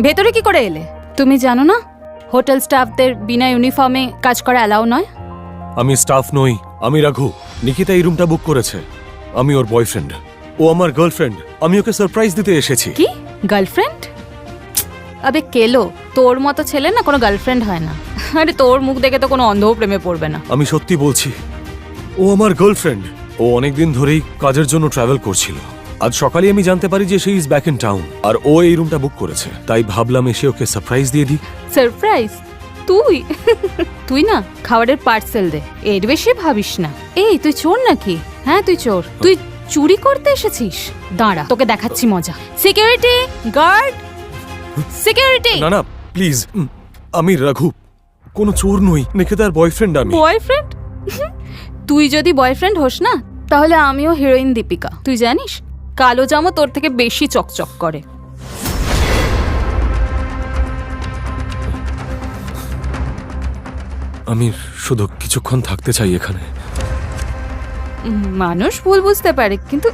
ভেতরে কি করে এলে? তুমি জানো না হোটেল স্টাফদের বিনা ইউনিফর্মে কাজ করা অ্যালাউ নয়? আমি স্টাফ নই, আমি রাঘু। নিকিতা এই রুমটা বুক করেছে। আমি ওর বয়ফ্রেন্ড, ও আমার গার্লফ্রেন্ড। আমি ওকে সারপ্রাইজ দিতে এসেছি। কি গার্লফ্রেন্ড? আবে কেলো, তোর মতো ছেলে না কোনো গার্লফ্রেন্ড হয় না। আরে তোর মুখ দেখে তো কোনো অন্ধও প্রেমে পড়বে না। আমি সত্যি বলছি, ও আমার গার্লফ্রেন্ড। ও অনেকদিন ধরেই কাজের জন্য ট্রাভেল করছিল। আজ সকালে আমি জানতে পারি যে সে ইজ ব্যাক ইন টাউন, আর ও এই রুমটা বুক করেছে। তাই ভাবলাম এসে ওকে সারপ্রাইজ দিয়ে দিই। সারপ্রাইজ? তুই তুই না খাবারের পার্সেল দে, এর বেশি ভাবিস না। এই তুই চোর নাকি? হ্যাঁ তুই চোর। তুই চুরি করতে এসেছিস? দাঁড়া তোকে দেখাচ্ছি মজা। Security guard, security. না না প্লিজ, আমি রাঘু, কোনো চোর নই। নিকিতার বয়ফ্রেন্ড আমি। বয়ফ্রেন্ড? তুই যদি বয়ফ্রেন্ড হোস না তাহলে আমিও হিরোইন দীপিকা। তুই জানিস কালো জামা তোর থেকে বেশি চকচক করে। আমি শুধু কিছুক্ষণ থাকতে চাই এখানে। মানুষ ভুল বুঝতে পারে কিন্তু